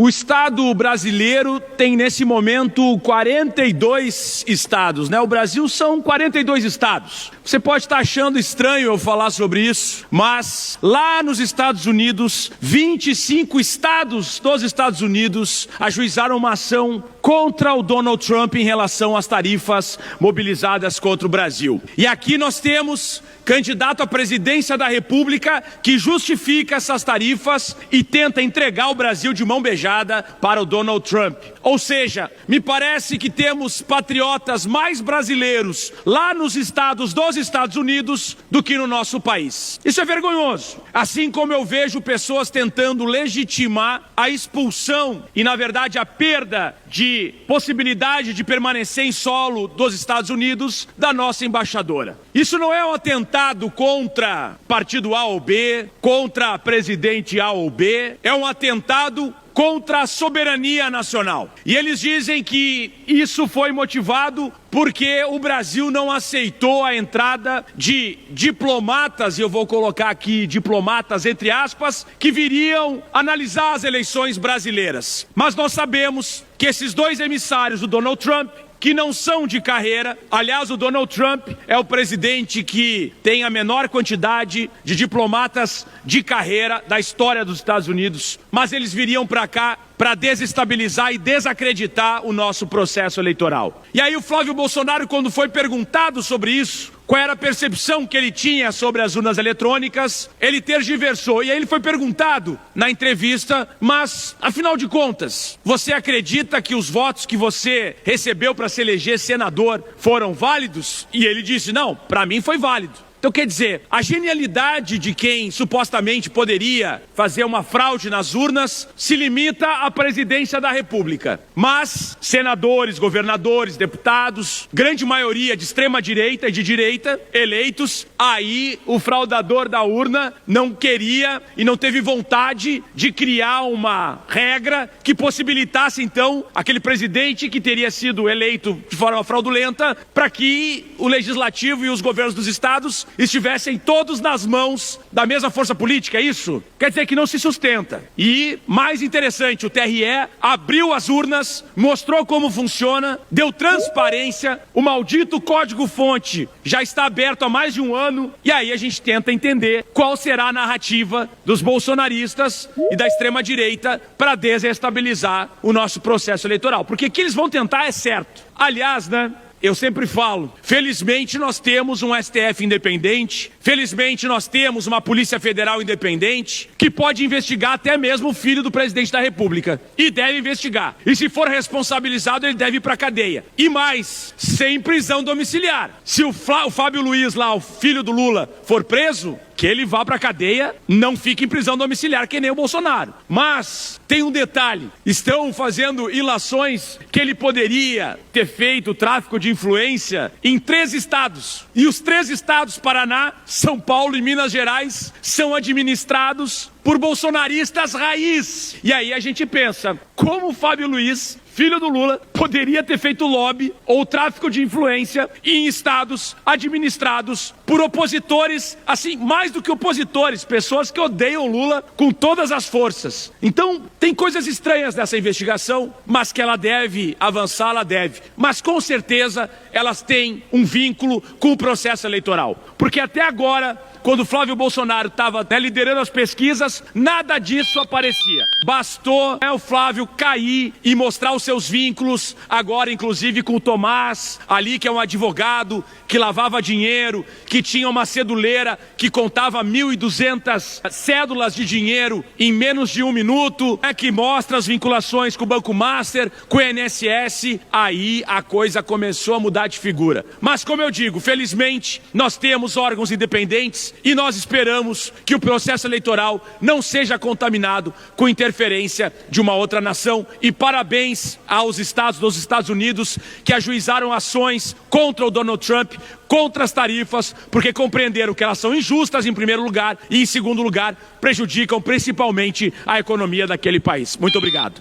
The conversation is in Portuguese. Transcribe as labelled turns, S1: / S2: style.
S1: O Estado brasileiro tem nesse momento 42 estados, né? O Brasil são 42 estados. Você pode estar achando estranho eu falar sobre isso, mas lá nos Estados Unidos, 25 estados dos Estados Unidos ajuizaram uma ação contra o Donald Trump em relação às tarifas mobilizadas contra o Brasil. E aqui nós temos candidato à presidência da República que justifica essas tarifas e tenta entregar o Brasil de mão beijada para o Donald Trump. Ou seja, me parece que temos patriotas mais brasileiros lá nos estados dos Estados Unidos do que no nosso país. Isso é vergonhoso. Assim como eu vejo pessoas tentando legitimar a expulsão e, na verdade, a perda de possibilidade de permanecer em solo dos Estados Unidos da nossa embaixadora. Isso não é um atentado contra partido A ou B, contra presidente A ou B, é um atentado contra a soberania nacional. E eles dizem que isso foi motivado porque o Brasil não aceitou a entrada de diplomatas, e eu vou colocar aqui diplomatas entre aspas, que viriam analisar as eleições brasileiras. Mas nós sabemos que esses dois emissários do Donald Trump, que não são de carreira, aliás, o Donald Trump é o presidente que tem a menor quantidade de diplomatas de carreira da história dos Estados Unidos, mas eles viriam para cá para desestabilizar e desacreditar o nosso processo eleitoral. E aí o Flávio Bolsonaro, quando foi perguntado sobre isso, qual era a percepção que ele tinha sobre as urnas eletrônicas, ele tergiversou. E aí ele foi perguntado na entrevista, mas, afinal de contas, você acredita que os votos que você recebeu para se eleger senador foram válidos? E ele disse, não, para mim foi válido. Então, quer dizer, a genialidade de quem supostamente poderia fazer uma fraude nas urnas se limita à presidência da República. Mas senadores, governadores, deputados, grande maioria de extrema-direita e de direita, eleitos, aí o fraudador da urna não queria e não teve vontade de criar uma regra que possibilitasse, então, aquele presidente que teria sido eleito de forma fraudulenta para que o legislativo e os governos dos estados estivessem todos nas mãos da mesma força política, é isso? Quer dizer que não se sustenta. E, mais interessante, o TRE abriu as urnas, mostrou como funciona, deu transparência, o maldito código-fonte já está aberto há mais de um ano, e aí a gente tenta entender qual será a narrativa dos bolsonaristas e da extrema-direita para desestabilizar o nosso processo eleitoral. Porque o que eles vão tentar é certo. Aliás, né? Eu sempre falo, felizmente nós temos um STF independente, felizmente nós temos uma Polícia Federal independente que pode investigar até mesmo o filho do presidente da República. E deve investigar. E se for responsabilizado, ele deve ir para a cadeia. E mais, sem prisão domiciliar. Se o Fábio Luiz lá, o filho do Lula, for preso, que ele vá para a cadeia, não fique em prisão domiciliar, que nem o Bolsonaro. Mas tem um detalhe, estão fazendo ilações que ele poderia ter feito tráfico de influência em 3 estados. E os 3 estados, Paraná, São Paulo e Minas Gerais, são administrados por bolsonaristas raiz. E aí a gente pensa, como o Fábio Luiz, filho do Lula, poderia ter feito lobby ou tráfico de influência em estados administrados por opositores, assim, mais do que opositores, pessoas que odeiam Lula com todas as forças. Então, tem coisas estranhas nessa investigação, mas que ela deve avançar, ela deve. Mas com certeza elas têm um vínculo com o processo eleitoral. Porque até agora, quando o Flávio Bolsonaro estava liderando as pesquisas, nada disso aparecia. Bastou o Flávio cair e mostrar os seus vínculos, agora inclusive com o Tomás, ali que é um advogado, que lavava dinheiro, que tinha uma ceduleira que contava 1.200 cédulas de dinheiro em menos de 1 minuto, que mostra as vinculações com o Banco Master, com o INSS, aí a coisa começou a mudar de figura. Mas como eu digo, felizmente nós temos órgãos independentes e nós esperamos que o processo eleitoral não seja contaminado com interferência de uma outra nação. E parabéns aos estados dos Estados Unidos que ajuizaram ações contra o Donald Trump, contra as tarifas, porque compreenderam que elas são injustas em primeiro lugar e em segundo lugar prejudicam principalmente a economia daquele país. Muito obrigado.